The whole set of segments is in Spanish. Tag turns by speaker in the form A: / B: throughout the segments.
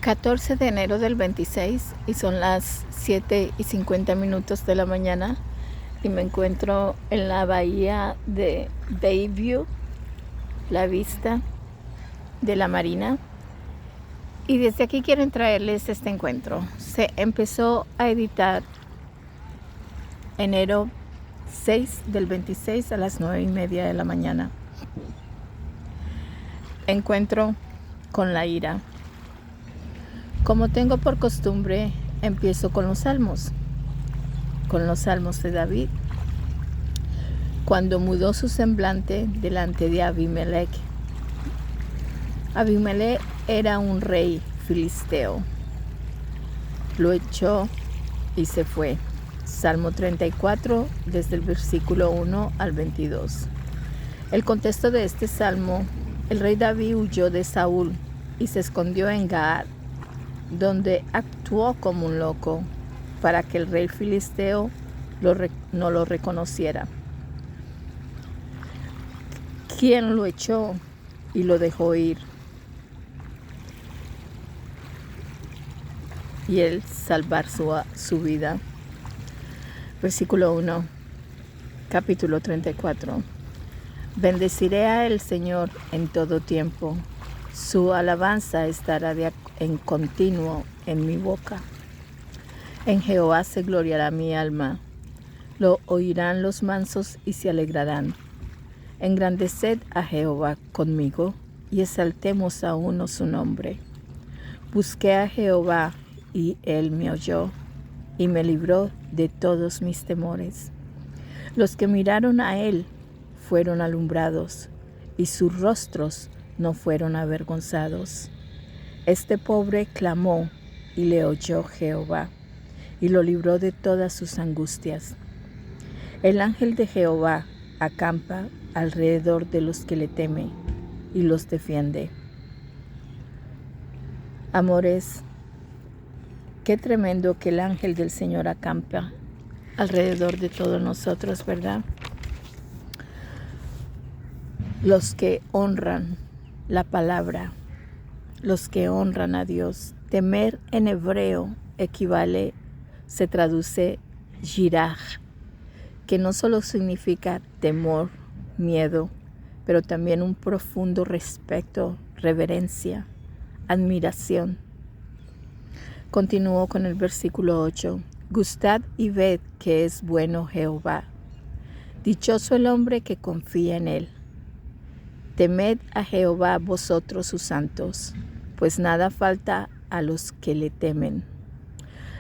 A: 14 de enero del 26 y son las 7:50 de la mañana y me encuentro en la bahía de Bayview, la vista de la marina, y desde aquí quiero traerles este encuentro. Se empezó a editar enero 6 del 26 a las 9:30 de la mañana. Encuentro con la ira. Como tengo por costumbre, empiezo con los salmos de David, cuando mudó su semblante delante de Abimelech. Abimelech era un rey filisteo. Lo echó y se fue. Salmo 34, desde el versículo 1 al 22. El contexto de este salmo: el rey David huyó de Saúl y se escondió en Gaad, donde actuó como un loco para que el rey filisteo no lo reconociera. ¿Quién lo echó y lo dejó ir? Y él salvar su vida. Versículo 1, capítulo 34. Bendeciré a el Señor en todo tiempo. Su alabanza estará en continuo en mi boca. En Jehová se gloriará mi alma. Lo oirán los mansos y se alegrarán. Engrandeced a Jehová conmigo y exaltemos a uno su nombre. Busqué a Jehová y él me oyó y me libró de todos mis temores. Los que miraron a él fueron alumbrados y sus rostros no fueron avergonzados. Este pobre clamó y le oyó Jehová y lo libró de todas sus angustias. El ángel de Jehová acampa alrededor de los que le temen y los defiende. Amores, qué tremendo que el ángel del Señor acampa alrededor de todos nosotros, ¿verdad? Los que honran la palabra, los que honran a Dios. Temer en hebreo se traduce yiraj, que no solo significa temor, miedo, pero también un profundo respeto, reverencia, admiración. Continúo con el versículo 8. Gustad y ved que es bueno Jehová. Dichoso el hombre que confía en él. Temed a Jehová vosotros sus santos, pues nada falta a los que le temen.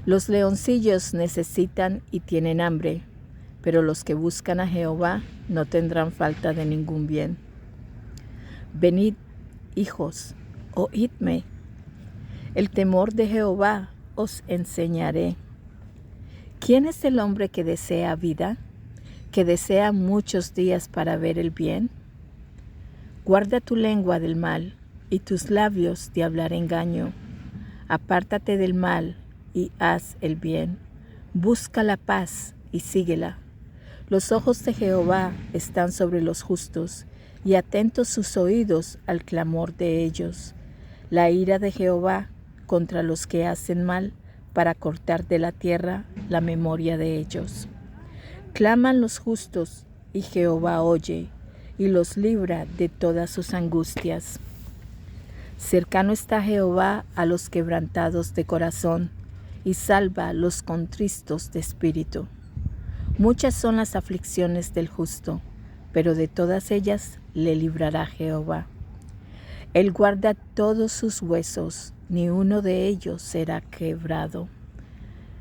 A: Los leoncillos necesitan y tienen hambre, pero los que buscan a Jehová no tendrán falta de ningún bien. Venid, hijos, oídme. El temor de Jehová os enseñaré. ¿Quién es el hombre que desea vida, que desea muchos días para ver el bien? Guarda tu lengua del mal y tus labios de hablar engaño. Apártate del mal y haz el bien. Busca la paz y síguela. Los ojos de Jehová están sobre los justos y atentos sus oídos al clamor de ellos. La ira de Jehová contra los que hacen mal, para cortar de la tierra la memoria de ellos. Claman los justos y Jehová oye y los libra de todas sus angustias. Cercano está Jehová a los quebrantados de corazón y salva a los contristos de espíritu. Muchas son las aflicciones del justo, pero de todas ellas le librará Jehová. Él guarda todos sus huesos, ni uno de ellos será quebrado.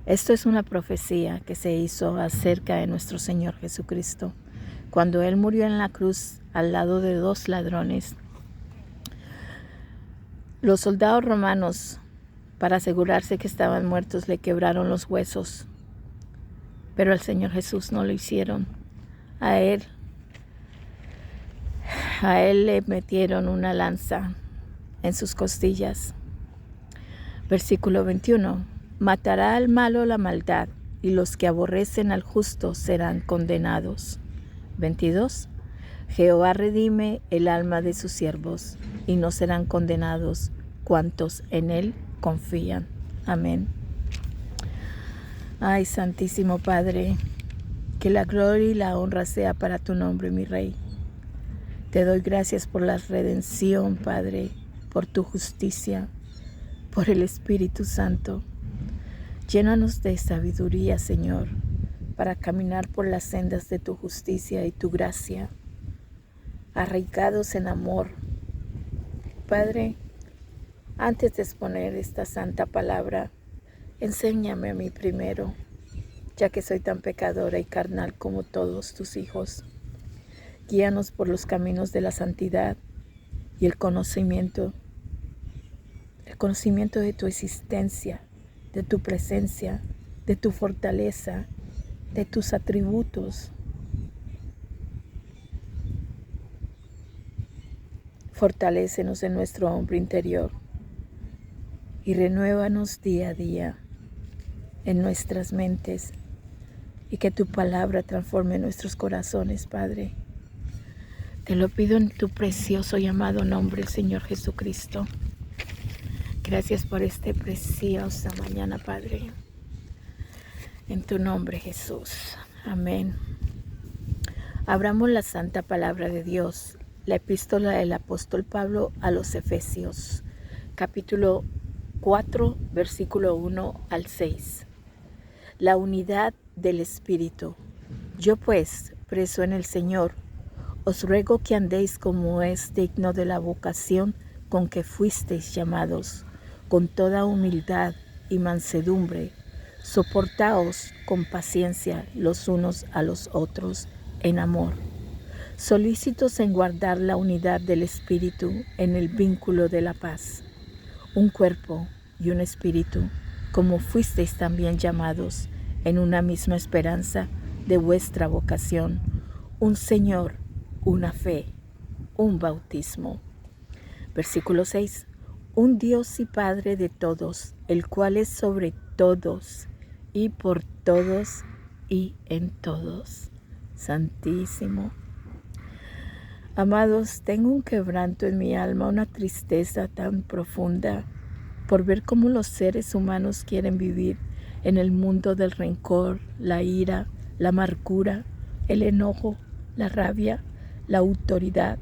A: Esto es una profecía que se hizo acerca de nuestro Señor Jesucristo. Cuando Él murió en la cruz al lado de 2 ladrones, los soldados romanos, para asegurarse que estaban muertos, le quebraron los huesos. Pero al Señor Jesús no lo hicieron. A él le metieron una lanza en sus costillas. Versículo 21. Matará al malo la maldad, y los que aborrecen al justo serán condenados. 22. Jehová redime el alma de sus siervos, y no serán condenados cuantos en él confían. Amén. Ay, Santísimo Padre, que la gloria y la honra sea para tu nombre, mi Rey. Te doy gracias por la redención, Padre, por tu justicia, por el Espíritu Santo. Llénanos de sabiduría, Señor, para caminar por las sendas de tu justicia y tu gracia, arraigados en amor. Padre, antes de exponer esta santa palabra, enséñame a mí primero, ya que soy tan pecadora y carnal como todos tus hijos. Guíanos por los caminos de la santidad y el conocimiento de tu existencia, de tu presencia, de tu fortaleza, de tus atributos. Fortalécenos en nuestro hombre interior y renuévanos día a día en nuestras mentes, y que tu palabra transforme nuestros corazones, Padre. Te lo pido en tu precioso y amado nombre, Señor Jesucristo. Gracias por esta preciosa mañana, Padre. En tu nombre, Jesús. Amén. Abramos la santa palabra de Dios, la epístola del apóstol Pablo a los Efesios, capítulo 4, versículo 1 al 6. La unidad del Espíritu. Yo pues, preso en el Señor, os ruego que andéis como es digno de la vocación con que fuisteis llamados, con toda humildad y mansedumbre. Soportaos con paciencia los unos a los otros en amor, solícitos en guardar la unidad del Espíritu en el vínculo de la paz. Un cuerpo y un espíritu, como fuisteis también llamados en una misma esperanza de vuestra vocación, un Señor, una fe, un bautismo. Versículo 6. Un Dios y Padre de todos, el cual es sobre todos y por todos y en todos. Santísimo. Amados, tengo un quebranto en mi alma, una tristeza tan profunda por ver cómo los seres humanos quieren vivir en el mundo del rencor, la ira, la amargura, el enojo, la rabia, la autoridad,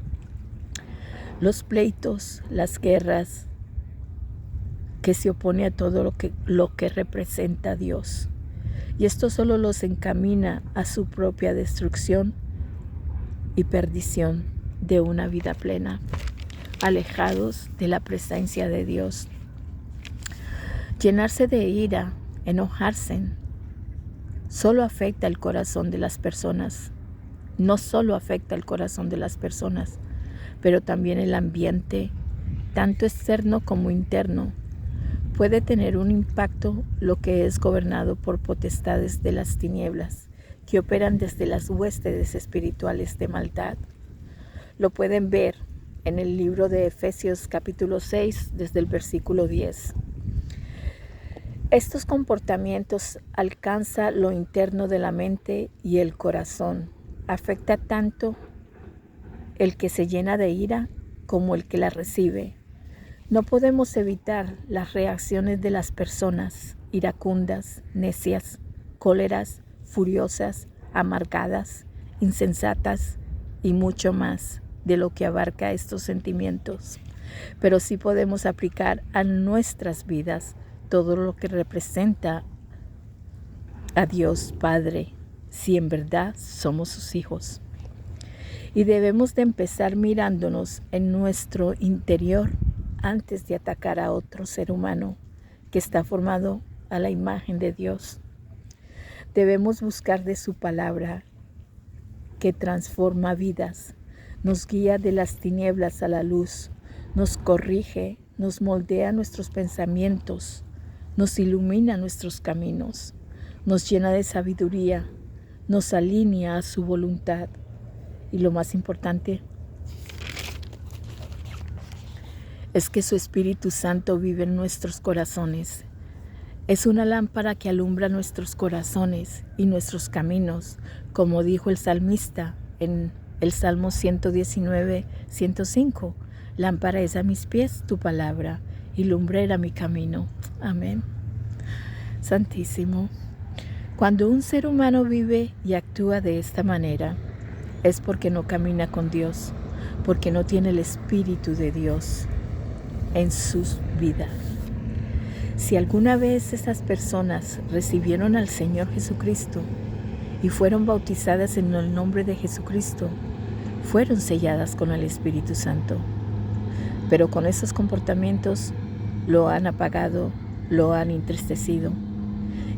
A: los pleitos, las guerras, que se opone a todo lo que representa a Dios. Y esto solo los encamina a su propia destrucción y perdición de una vida plena, alejados de la presencia de Dios. Llenarse de ira, enojarse, solo afecta el corazón de las personas. No solo afecta el corazón de las personas, pero también el ambiente, tanto externo como interno. Puede tener un impacto lo que es gobernado por potestades de las tinieblas, que operan desde las huestes espirituales de maldad. Lo pueden ver en el libro de Efesios capítulo 6, desde el versículo 10. Estos comportamientos alcanzan lo interno de la mente y el corazón. Afecta tanto el que se llena de ira como el que la recibe. No podemos evitar las reacciones de las personas iracundas, necias, cóleras, furiosas, amargadas, insensatas y mucho más de lo que abarca estos sentimientos. Pero sí podemos aplicar a nuestras vidas todo lo que representa a Dios Padre, si en verdad somos sus hijos. Y debemos de empezar mirándonos en nuestro interior antes de atacar a otro ser humano que está formado a la imagen de Dios. Debemos buscar de su palabra que transforma vidas, nos guía de las tinieblas a la luz, nos corrige, nos moldea nuestros pensamientos, nos ilumina nuestros caminos, nos llena de sabiduría, nos alinea a su voluntad y lo más importante es que su Espíritu Santo vive en nuestros corazones. Es una lámpara que alumbra nuestros corazones y nuestros caminos, como dijo el salmista en el Salmo 119, 105. Lámpara es a mis pies tu palabra y lumbrera mi camino. Amén. Santísimo. Cuando un ser humano vive y actúa de esta manera, es porque no camina con Dios, porque no tiene el Espíritu de Dios en sus vidas. Si alguna vez esas personas recibieron al Señor Jesucristo y fueron bautizadas en el nombre de Jesucristo, fueron selladas con el Espíritu Santo. Pero con esos comportamientos lo han apagado, lo han entristecido.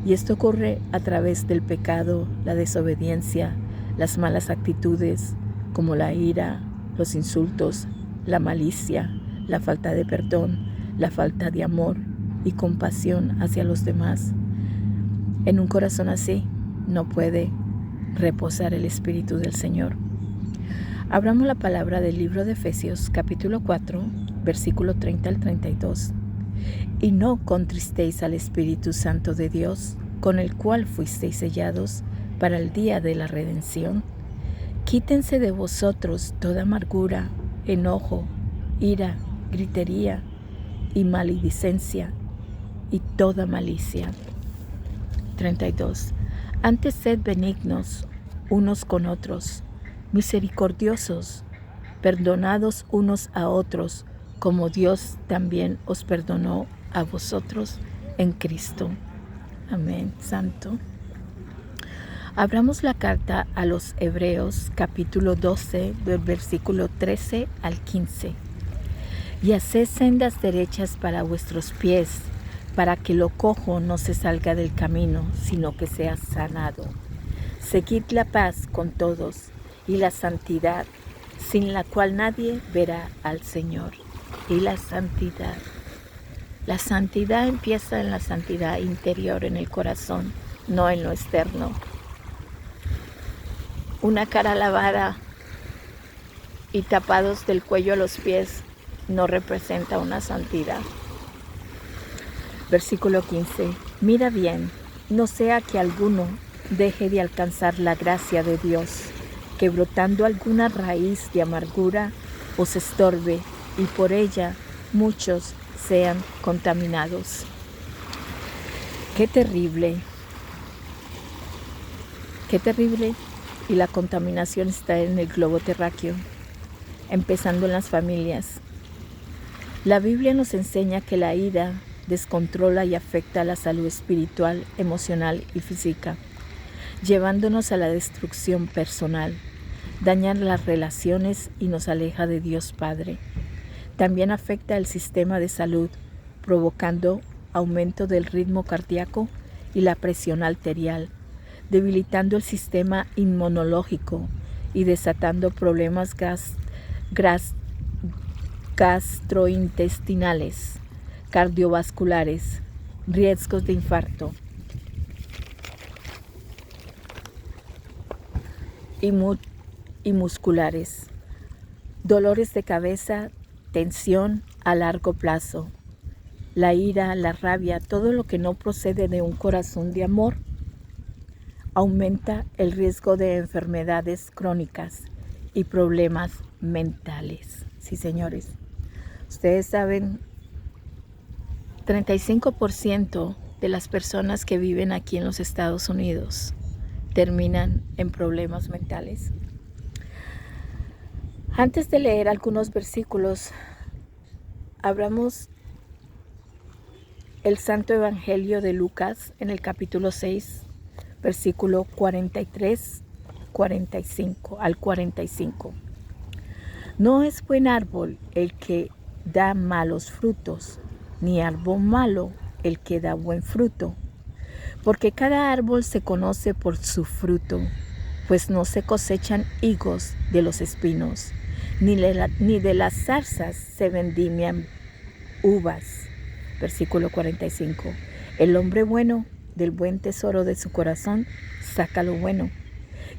A: Y esto ocurre a través del pecado, la desobediencia, las malas actitudes, como la ira, los insultos, la malicia, la falta de perdón, la falta de amor y compasión hacia los demás. En un corazón así no puede reposar el Espíritu del Señor. Abramos la palabra del libro de Efesios, capítulo 4, versículo 30 al 32. Y no contristéis al Espíritu Santo de Dios, con el cual fuisteis sellados para el día de la redención. Quítense de vosotros toda amargura, enojo, ira, gritería y maledicencia y toda malicia. 32. Antes sed benignos unos con otros, misericordiosos, perdonados unos a otros, como Dios también os perdonó a vosotros en Cristo. Amén. Santo. Abramos la carta a los Hebreos, capítulo 12, del versículo 13 al 15. Y haced sendas derechas para vuestros pies, para que lo cojo no se salga del camino, sino que sea sanado. Seguid la paz con todos y la santidad, sin la cual nadie verá al Señor. Y la santidad. La santidad empieza en la santidad interior, en el corazón, no en lo externo. Una cara lavada y tapados del cuello a los pies no representa una santidad. Versículo 15. Mira bien, no sea que alguno deje de alcanzar la gracia de Dios, que brotando alguna raíz de amargura os estorbe y por ella muchos sean contaminados. Qué terrible. Qué terrible. Y la contaminación está en el globo terráqueo, empezando en las familias. La Biblia nos enseña que la ira descontrola y afecta a la salud espiritual, emocional y física, llevándonos a la destrucción personal, daña las relaciones y nos aleja de Dios Padre. También afecta el sistema de salud, provocando aumento del ritmo cardíaco y la presión arterial, debilitando el sistema inmunológico y desatando problemas gastrointestinales, cardiovasculares, riesgos de infarto y musculares, dolores de cabeza, tensión a largo plazo. La ira, la rabia, todo lo que no procede de un corazón de amor, aumenta el riesgo de enfermedades crónicas y problemas mentales. Sí, señores. Ustedes saben, 35% de las personas que viven aquí en los Estados Unidos terminan en problemas mentales. Antes de leer algunos versículos, abramos el Santo Evangelio de Lucas en el capítulo 6, versículo 43, 45 al 45. No es buen árbol el que da malos frutos, ni árbol malo el que da buen fruto. Porque cada árbol se conoce por su fruto, pues no se cosechan higos de los espinos, ni de las zarzas se vendimian uvas. Versículo 45. El hombre bueno del buen tesoro de su corazón saca lo bueno,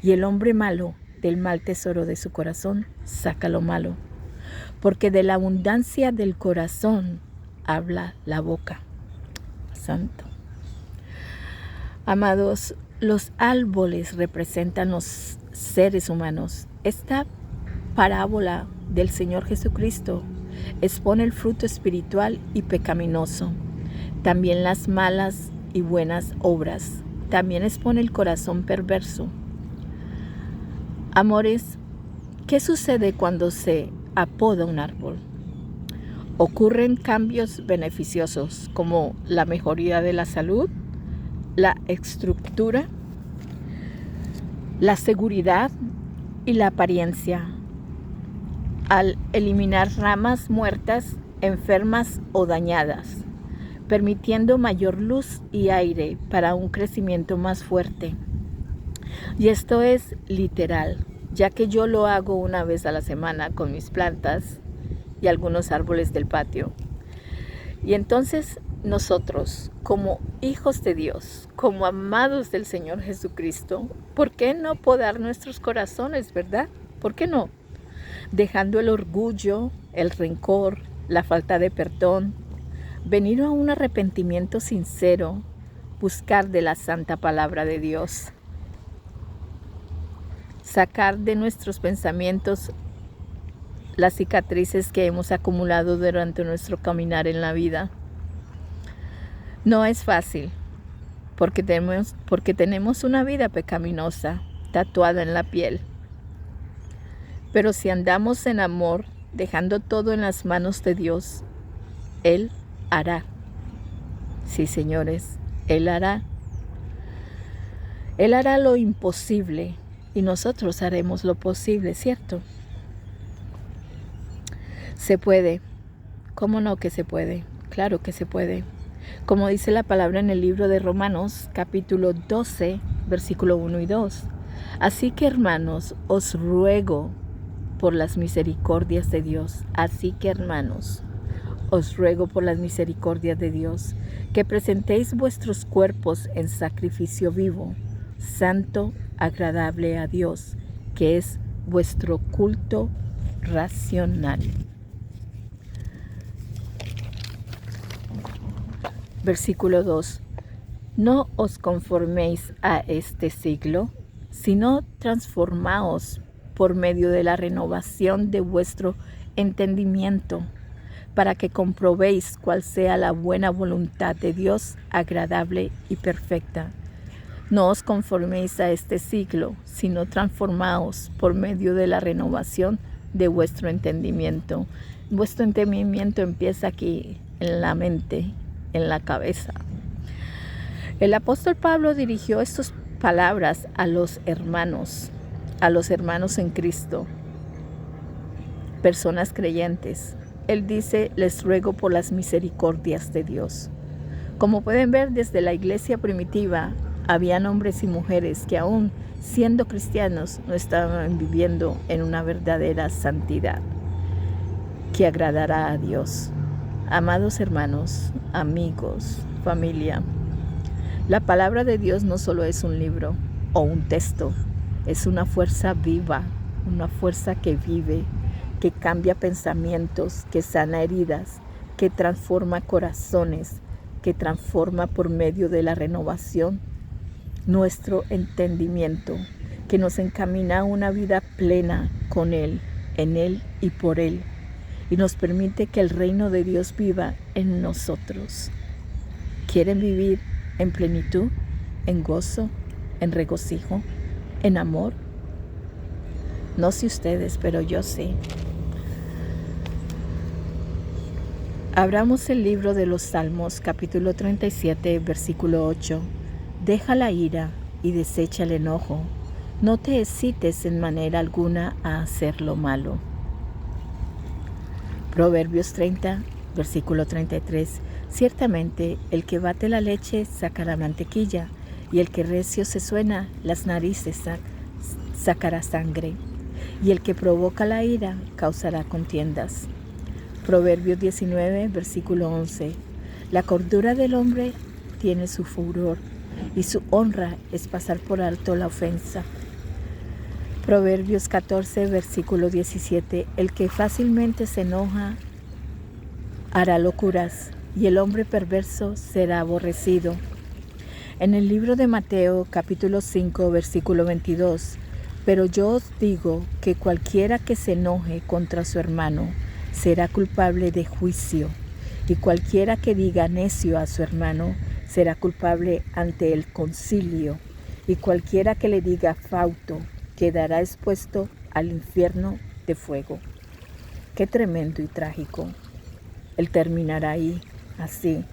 A: y el hombre malo del mal tesoro de su corazón saca lo malo. Porque de la abundancia del corazón habla la boca. Santo. Amados, los árboles representan los seres humanos. Esta parábola del Señor Jesucristo expone el fruto espiritual y pecaminoso, también las malas y buenas obras, también expone el corazón perverso. Amores, ¿qué sucede cuando se apoda un árbol? Ocurren cambios beneficiosos como la mejoría de la salud, la estructura, la seguridad y la apariencia, al eliminar ramas muertas, enfermas o dañadas, permitiendo mayor luz y aire para un crecimiento más fuerte. Y esto es literal, ya que yo lo hago una vez a la semana con mis plantas y algunos árboles del patio. Y entonces nosotros, como hijos de Dios, como amados del Señor Jesucristo, ¿por qué no podar nuestros corazones, verdad? ¿Por qué no? Dejando el orgullo, el rencor, la falta de perdón, venir a un arrepentimiento sincero, buscar de la santa palabra de Dios, sacar de nuestros pensamientos las cicatrices que hemos acumulado durante nuestro caminar en la vida. No es fácil, porque tenemos una vida pecaminosa tatuada en la piel. Pero si andamos en amor, dejando todo en las manos de Dios, Él hará. Sí, señores, Él hará. Él hará lo imposible y nosotros haremos lo posible, ¿cierto? Se puede. ¿Cómo no que se puede? Claro que se puede. Como dice la palabra en el libro de Romanos, capítulo 12, versículo 1 y 2. Así que, hermanos, os ruego por las misericordias de Dios. Así que, hermanos, os ruego por las misericordias de Dios, que presentéis vuestros cuerpos en sacrificio vivo, santo, agradable a Dios, que es vuestro culto racional. Versículo 2. No os conforméis a este siglo, sino transformaos por medio de la renovación de vuestro entendimiento, para que comprobéis cuál sea la buena voluntad de Dios, agradable y perfecta. No os conforméis a este siglo, sino transformaos por medio de la renovación de vuestro entendimiento. Vuestro entendimiento empieza aquí, en la mente, en la cabeza. El apóstol Pablo dirigió estas palabras a los hermanos en Cristo, personas creyentes. Él dice, les ruego por las misericordias de Dios. Como pueden ver, desde la iglesia primitiva, habían hombres y mujeres que aún siendo cristianos no estaban viviendo en una verdadera santidad que agradará a Dios. Amados hermanos, amigos, familia, la palabra de Dios no solo es un libro o un texto, es una fuerza viva, una fuerza que vive, que cambia pensamientos, que sana heridas, que transforma corazones, que transforma por medio de la renovación nuestro entendimiento, que nos encamina a una vida plena con Él, en Él y por Él, y nos permite que el reino de Dios viva en nosotros. ¿Quieren vivir en plenitud, en gozo, en regocijo, en amor? No sé ustedes, pero yo sí. Abramos el libro de los Salmos, capítulo 37, versículo 8. Deja la ira y desecha el enojo. No te excites en manera alguna a hacer lo malo. Proverbios 30, versículo 33. Ciertamente el que bate la leche sacará mantequilla, y el que recio se suena las narices sacará sangre, y el que provoca la ira causará contiendas. Proverbios 19, versículo 11. La cordura del hombre tiene su furor, y su honra es pasar por alto la ofensa. Proverbios 14, versículo 17. El que fácilmente se enoja hará locuras, y el hombre perverso será aborrecido. En el libro de Mateo, capítulo 5, versículo 22. Pero yo os digo que cualquiera que se enoje contra su hermano será culpable de juicio, y cualquiera que diga necio a su hermano será culpable ante el concilio, y cualquiera que le diga fauto quedará expuesto al infierno de fuego. Qué tremendo y trágico el terminar ahí, así.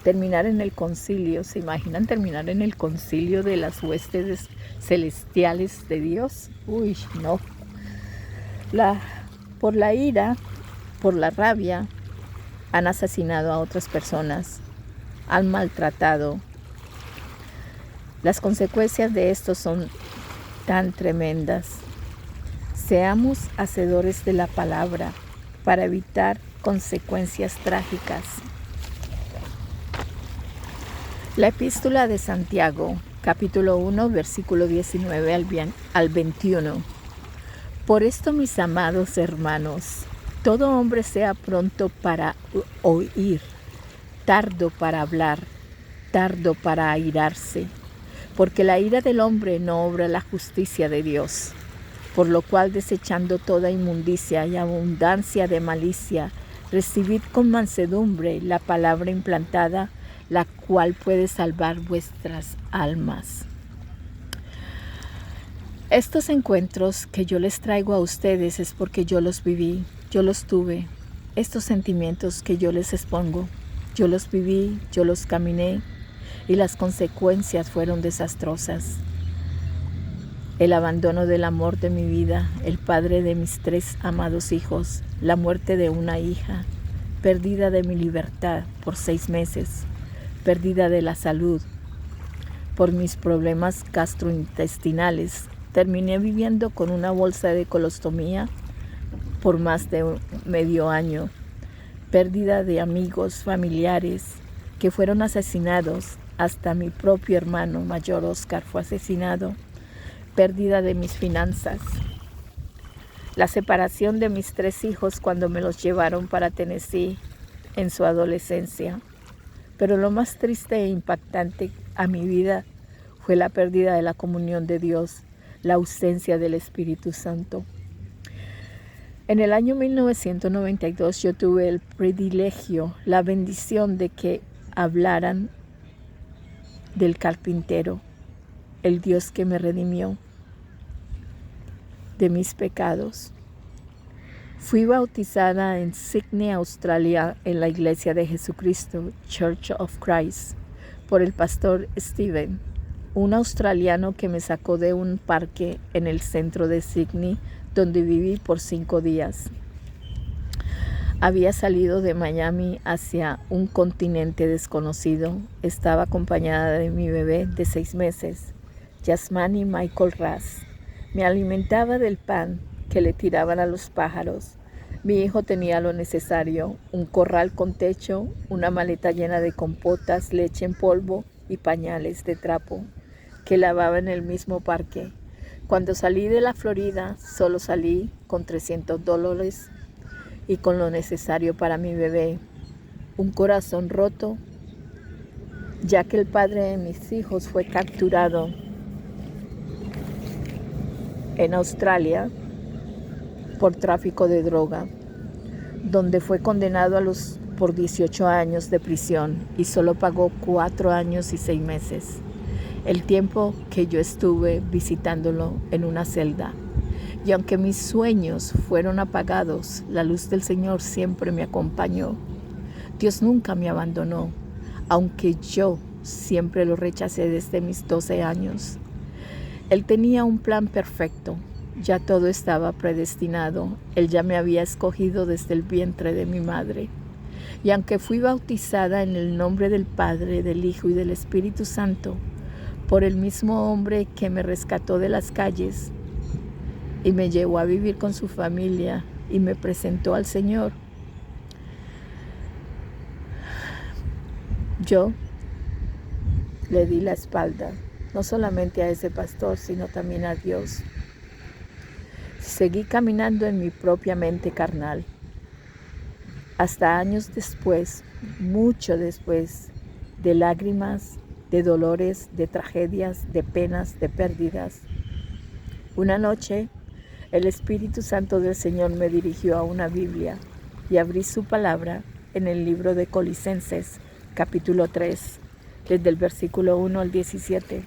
A: Terminar en el concilio. ¿Se imaginan terminar en el concilio de las huestes celestiales de Dios? Uy, no. Por la ira, por la rabia, han asesinado a otras personas, han maltratado. Las consecuencias de esto son tan tremendas. Seamos hacedores de la palabra para evitar consecuencias trágicas. La epístola de Santiago, capítulo 1, versículo 19 al 21. Por esto, mis amados hermanos, todo hombre sea pronto para oír, tardo para hablar, tardo para airarse, porque la ira del hombre no obra la justicia de Dios. Por lo cual, desechando toda inmundicia y abundancia de malicia, recibid con mansedumbre la palabra implantada, la cual puede salvar vuestras almas. Estos encuentros que yo les traigo a ustedes es porque yo los viví, yo los tuve. Estos sentimientos que yo les expongo, yo los viví, yo los caminé y las consecuencias fueron desastrosas. El abandono del amor de mi vida, el padre de mis 3 amados hijos, la muerte de una hija, pérdida de mi libertad por 6 meses, pérdida de la salud. Por mis problemas gastrointestinales, terminé viviendo con una bolsa de colostomía por más de medio año. Pérdida de amigos, familiares que fueron asesinados. Hasta mi propio hermano mayor, Oscar, fue asesinado. Pérdida de mis finanzas. La separación de mis 3 hijos cuando me los llevaron para Tennessee en su adolescencia. Pero lo más triste e impactante a mi vida fue la pérdida de la comunión de Dios, la ausencia del Espíritu Santo. En el año 1992 yo tuve el privilegio, la bendición de que hablaran del carpintero, el Dios que me redimió de mis pecados. Fui bautizada en Sydney, Australia, en la Iglesia de Jesucristo, Church of Christ, por el pastor Steven, un australiano que me sacó de un parque en el centro de Sydney, donde viví por 5 días. Había salido de Miami hacia un continente desconocido. Estaba acompañada de mi bebé de 6 meses, Yasmani Michael Ras. Me alimentaba del pan que le tiraban a los pájaros. Mi hijo tenía lo necesario, un corral con techo, una maleta llena de compotas, leche en polvo y pañales de trapo que lavaba en el mismo parque. Cuando salí de la Florida, solo salí con $300 y con lo necesario para mi bebé. Un corazón roto, ya que el padre de mis hijos fue capturado en Australia por tráfico de droga, donde fue condenado por 18 años de prisión y solo pagó 4 años y 6 meses. El tiempo que yo estuve visitándolo en una celda. Y aunque mis sueños fueron apagados, la luz del Señor siempre me acompañó. Dios nunca me abandonó, aunque yo siempre lo rechacé desde mis 12 años. Él tenía un plan perfecto. Ya todo estaba predestinado. Él ya me había escogido desde el vientre de mi madre. Y aunque fui bautizada en el nombre del Padre, del Hijo y del Espíritu Santo, por el mismo hombre que me rescató de las calles y me llevó a vivir con su familia y me presentó al Señor, yo le di la espalda, no solamente a ese pastor, sino también a Dios. Seguí caminando en mi propia mente carnal. Hasta años después, mucho después, de lágrimas, de dolores, de tragedias, de penas, de pérdidas. Una noche, el Espíritu Santo del Señor me dirigió a una Biblia y abrí su palabra en el libro de Colosenses, capítulo 3, desde el versículo 1 al 17.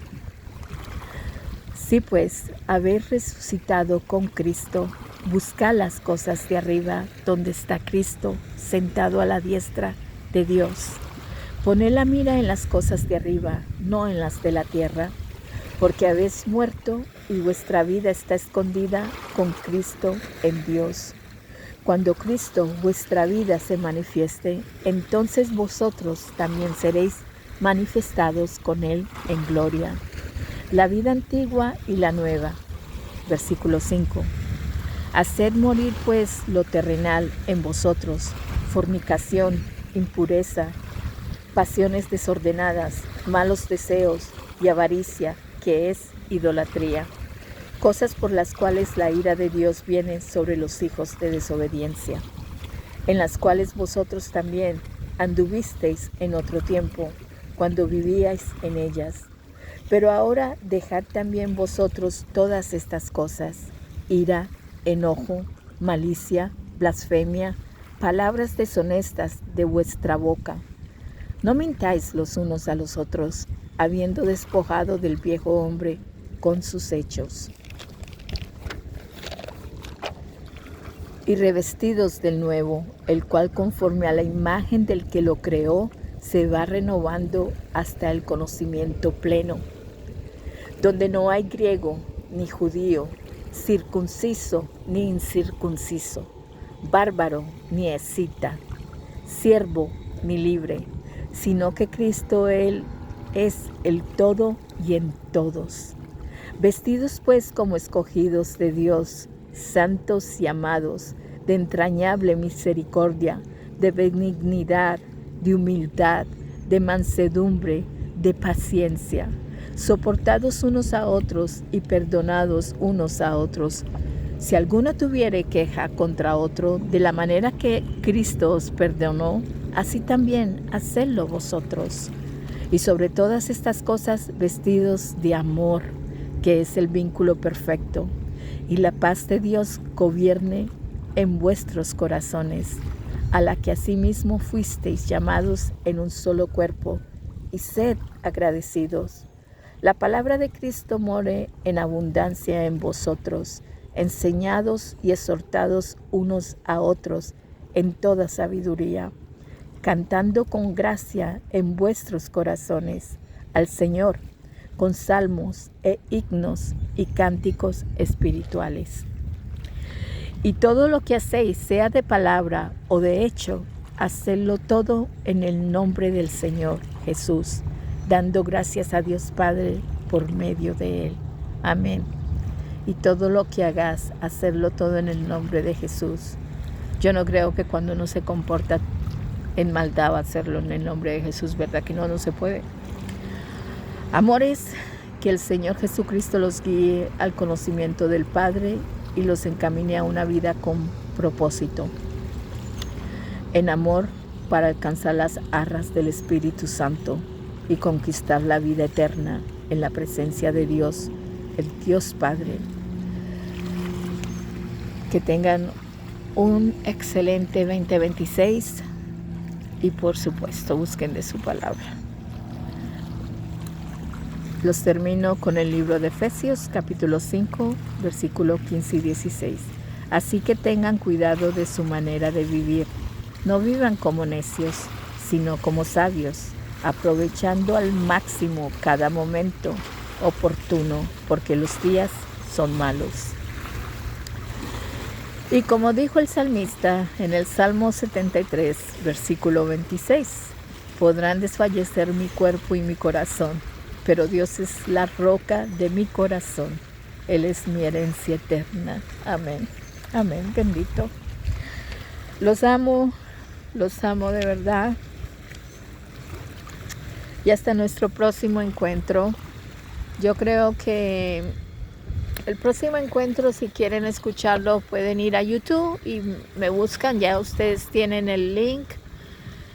A: Si pues habéis resucitado con Cristo, buscad las cosas de arriba, donde está Cristo, sentado a la diestra de Dios. Poned la mira en las cosas de arriba, no en las de la tierra, porque habéis muerto y vuestra vida está escondida con Cristo en Dios. Cuando Cristo, vuestra vida, se manifieste, entonces vosotros también seréis manifestados con Él en gloria. La vida antigua y la nueva. Versículo 5. Haced morir pues lo terrenal en vosotros, fornicación, impureza, pasiones desordenadas, malos deseos y avaricia, que es idolatría, cosas por las cuales la ira de Dios viene sobre los hijos de desobediencia, en las cuales vosotros también anduvisteis en otro tiempo, cuando vivíais en ellas. Pero ahora dejad también vosotros todas estas cosas: ira, enojo, malicia, blasfemia, palabras deshonestas de vuestra boca. No mintáis los unos a los otros, habiendo despojado del viejo hombre con sus hechos, y revestidos del nuevo, el cual conforme a la imagen del que lo creó, se va renovando hasta el conocimiento pleno, donde no hay griego ni judío, circunciso ni incircunciso, bárbaro ni escita, siervo ni libre, sino que Cristo Él es el todo y en todos. Vestidos pues como escogidos de Dios, santos y amados, de entrañable misericordia, de benignidad, de humildad, de mansedumbre, de paciencia, soportados unos a otros y perdonados unos a otros. Si alguno tuviere queja contra otro, de la manera que Cristo os perdonó, así también hacedlo vosotros. Y sobre todas estas cosas, vestidos de amor, que es el vínculo perfecto, y la paz de Dios gobierne en vuestros corazones, a la que asimismo fuisteis llamados en un solo cuerpo, y sed agradecidos. La palabra de Cristo more en abundancia en vosotros, enseñados y exhortados unos a otros en toda sabiduría, cantando con gracia en vuestros corazones al Señor, con salmos e himnos y cánticos espirituales. Y todo lo que hacéis, sea de palabra o de hecho, hacedlo todo en el nombre del Señor Jesús, dando gracias a Dios Padre por medio de Él. Amén. Y todo lo que hagas, hacerlo todo en el nombre de Jesús. Yo no creo que cuando uno se comporta en maldad hacerlo en el nombre de Jesús, ¿verdad que no se puede? Amores, que el Señor Jesucristo los guíe al conocimiento del Padre y los encamine a una vida con propósito, en amor, para alcanzar las arras del Espíritu Santo y conquistar la vida eterna en la presencia de Dios, el Dios Padre. Que tengan un excelente 2026 y por supuesto busquen de su palabra. Los termino con el libro de Efesios, capítulo 5, versículo 15 y 16. Así que tengan cuidado de su manera de vivir. No vivan como necios, sino como sabios, aprovechando al máximo cada momento oportuno, porque los días son malos. Y como dijo el salmista en el Salmo 73, versículo 26, podrán desfallecer mi cuerpo y mi corazón, pero Dios es la roca de mi corazón. Él es mi herencia eterna. Amén. Amén. Bendito. Los amo de verdad. Y hasta nuestro próximo encuentro. Yo creo que el próximo encuentro, si quieren escucharlo, pueden ir a YouTube y me buscan. Ya ustedes tienen el link.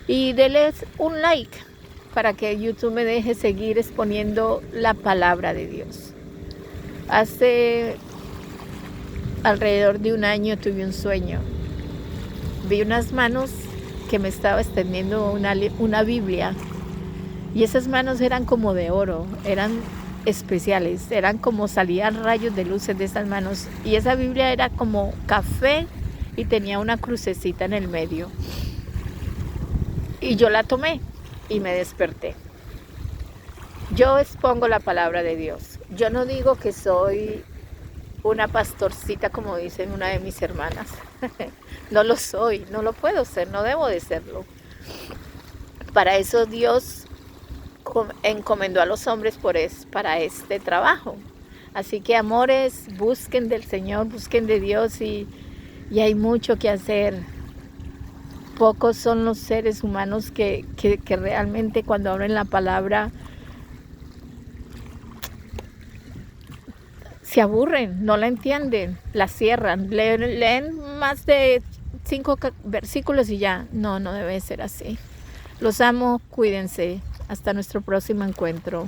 A: Y denles un like para que YouTube me deje seguir exponiendo la palabra de Dios. Hace alrededor de un año tuve un sueño vi unas manos que me estaba extendiendo una Biblia, y esas manos eran como de oro, eran especiales, eran como salían rayos de luces de esas manos, y esa Biblia era como café y tenía una crucecita en el medio. Y yo la tomé y me desperté. Yo expongo la palabra de Dios. Yo no digo que soy una pastorcita como dicen una de mis hermanas. No lo soy, no lo puedo ser, no debo de serlo. Para eso Dios encomendó a los hombres para este trabajo. Así que, amores, busquen del Señor, busquen de Dios, y hay mucho que hacer. Pocos son los seres humanos que realmente cuando abren la palabra se aburren, no la entienden, la cierran, leen más de 5 versículos y ya. No debe ser así. Los amo, cuídense. Hasta nuestro próximo encuentro.